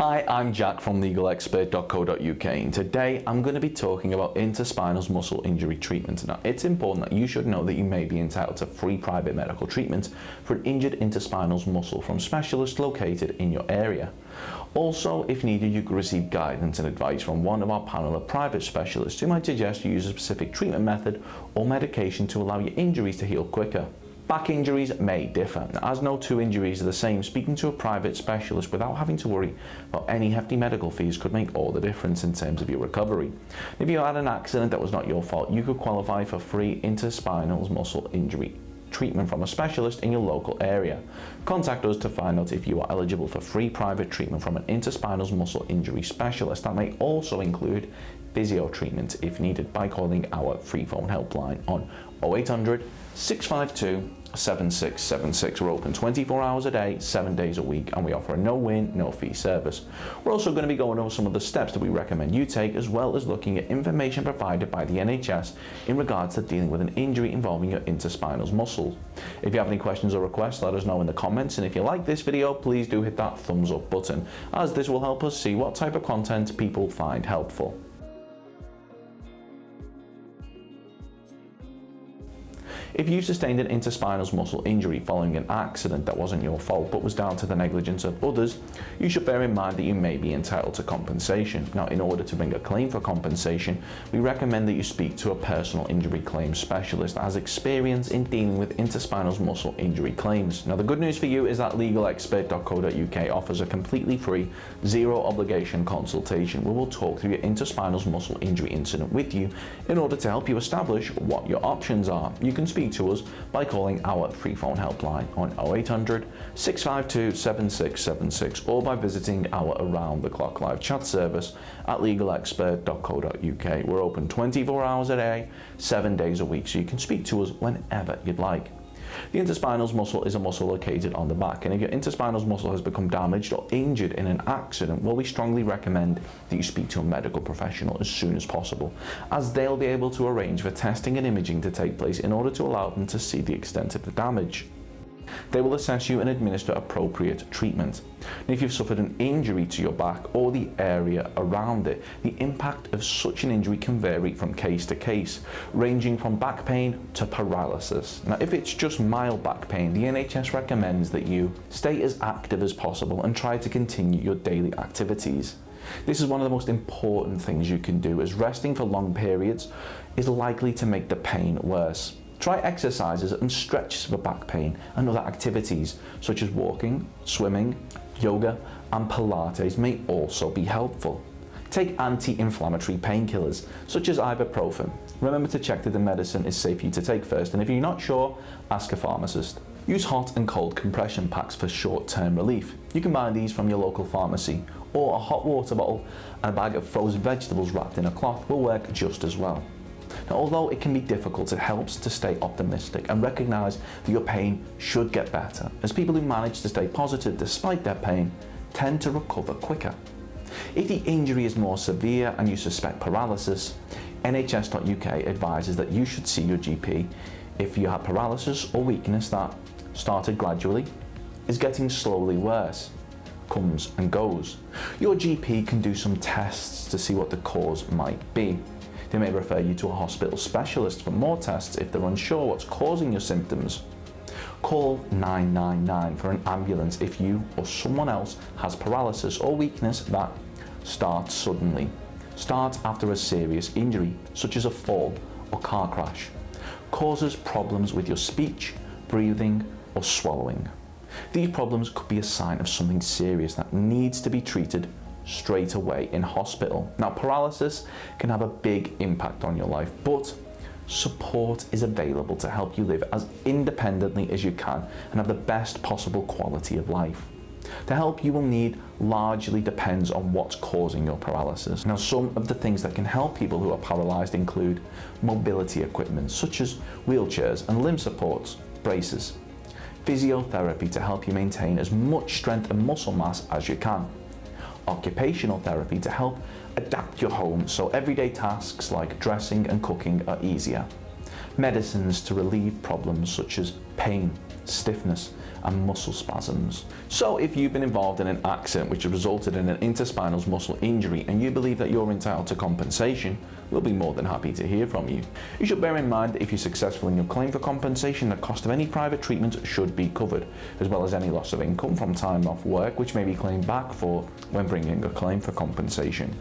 Hi, I'm Jack from legalexpert.co.uk, and today I'm going to be talking about interspinal muscle injury treatment. Now, it's important that you should know that you may be entitled to free private medical treatment for an injured interspinal muscle from specialists located in your area. Also, if needed, you could receive guidance and advice from one of our panel of private specialists who might suggest you use a specific treatment method or medication to allow your injuries to heal quicker. Back injuries may differ. As no two injuries are the same, speaking to a private specialist without having to worry about any hefty medical fees could make all the difference in terms of your recovery. If you had an accident that was not your fault, you could qualify for free interspinal muscle injury treatment from a specialist in your local area. Contact us to find out if you are eligible for free private treatment from an interspinal muscle injury specialist. That may also include physio treatment if needed by calling our free phone helpline on 0800 652 7676. We're open 24 hours a day, 7 days a week, and we offer a no-win, no-fee service. We're also going to be going over some of the steps that we recommend you take, as well as looking at information provided by the NHS in regards to dealing with an injury involving your interspinal muscles. If you have any questions or requests, let us know in the comments, and if you like this video, please do hit that thumbs up button, as this will help us see what type of content people find helpful. If you sustained an interspinal muscle injury following an accident that wasn't your fault but was down to the negligence of others, you should bear in mind that you may be entitled to compensation. Now, in order to bring a claim for compensation, we recommend that you speak to a personal injury claims specialist that has experience in dealing with interspinal muscle injury claims. Now, the good news for you is that legalexpert.co.uk offers a completely free, zero obligation consultation where we'll talk through your interspinal muscle injury incident with you in order to help you establish what your options are. You can speak to us by calling our free phone helpline on 0800 652 7676 or by visiting our around the clock live chat service at legalexpert.co.uk. We're open 24 hours a day, 7 days a week, so you can speak to us whenever you'd like. The interspinal muscle is a muscle located on the back, and if your interspinal muscle has become damaged or injured in an accident, well, we strongly recommend that you speak to a medical professional as soon as possible, as they'll be able to arrange for testing and imaging to take place in order to allow them to see the extent of the damage. They will assess you and administer appropriate treatment. And if you've suffered an injury to your back or the area around it, the impact of such an injury can vary from case to case, ranging from back pain to paralysis. Now, if it's just mild back pain, the NHS recommends that you stay as active as possible and try to continue your daily activities. This is one of the most important things you can do, as resting for long periods is likely to make the pain worse. Try exercises and stretches for back pain and other activities such as walking, swimming, yoga and Pilates may also be helpful. Take anti-inflammatory painkillers such as ibuprofen. Remember to check that the medicine is safe for you to take first, and if you're not sure, ask a pharmacist. Use hot and cold compression packs for short-term relief. You can buy these from your local pharmacy, or a hot water bottle and a bag of frozen vegetables wrapped in a cloth will work just as well. Now, although it can be difficult, it helps to stay optimistic and recognise that your pain should get better, as people who manage to stay positive despite their pain tend to recover quicker. If the injury is more severe and you suspect paralysis, NHS.uk advises that you should see your GP if you have paralysis or weakness that started gradually, is getting slowly worse, comes and goes. Your GP can do some tests to see what the cause might be. They may refer you to a hospital specialist for more tests if they're unsure what's causing your symptoms. Call 999 for an ambulance if you or someone else has paralysis or weakness that starts suddenly, starts after a serious injury such as a fall or car crash, causes problems with your speech, breathing or swallowing. These problems could be a sign of something serious that needs to be treated straight away in hospital. Now, paralysis can have a big impact on your life, but support is available to help you live as independently as you can and have the best possible quality of life. The help you will need largely depends on what's causing your paralysis. Now, some of the things that can help people who are paralyzed include mobility equipment such as wheelchairs and limb supports, braces, physiotherapy to help you maintain as much strength and muscle mass as you can, occupational therapy to help adapt your home so everyday tasks like dressing and cooking are easier, medicines to relieve problems such as pain, stiffness and muscle spasms. So if you've been involved in an accident which has resulted in an interspinal muscle injury and you believe that you're entitled to compensation, we'll be more than happy to hear from you. You should bear in mind that if you're successful in your claim for compensation, the cost of any private treatment should be covered, as well as any loss of income from time off work which may be claimed back for when bringing a claim for compensation.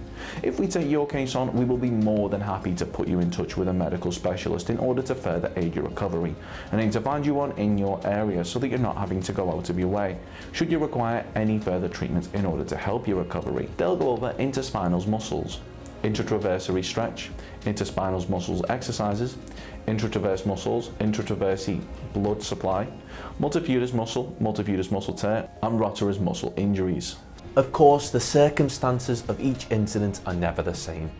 If we take your case on, we will be more than happy to put you in touch with a medical specialist in order to further aid your recovery, and aim to find you one in your area so that you're not having to go out of your way should you require any further treatment in order to help your recovery. They'll go over interspinal muscles, intratraversary stretch, interspinal muscles exercises, intratraverse muscles, intratraversy blood supply, multifidus muscle tear, and rotator muscle injuries. Of course, the circumstances of each incident are never the same,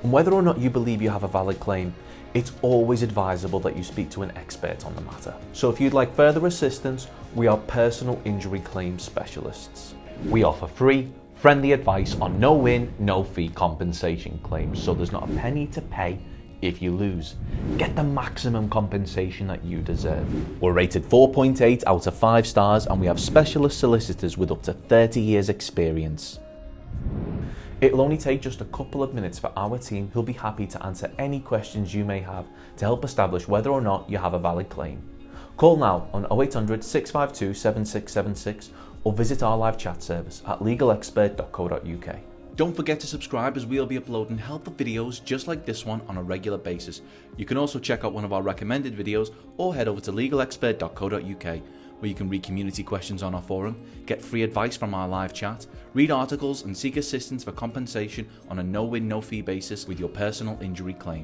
and whether or not you believe you have a valid claim, it's always advisable that you speak to an expert on the matter. So if you'd like further assistance, we are personal injury claim specialists. We offer free, friendly advice on no win, no fee compensation claims, so there's not a penny to pay if you lose. Get the maximum compensation that you deserve. We're rated 4.8 out of 5 stars, and we have specialist solicitors with up to 30 years experience. It'll only take just a couple of minutes for our team, who'll be happy to answer any questions you may have to help establish whether or not you have a valid claim. Call now on 0800 652 7676 or visit our live chat service at legalexpert.co.uk. Don't forget to subscribe, as we'll be uploading helpful videos just like this one on a regular basis. You can also check out one of our recommended videos or head over to legalexpert.co.uk, where you can read community questions on our forum, get free advice from our live chat, read articles and seek assistance for compensation on a no-win, no-fee basis with your personal injury claim.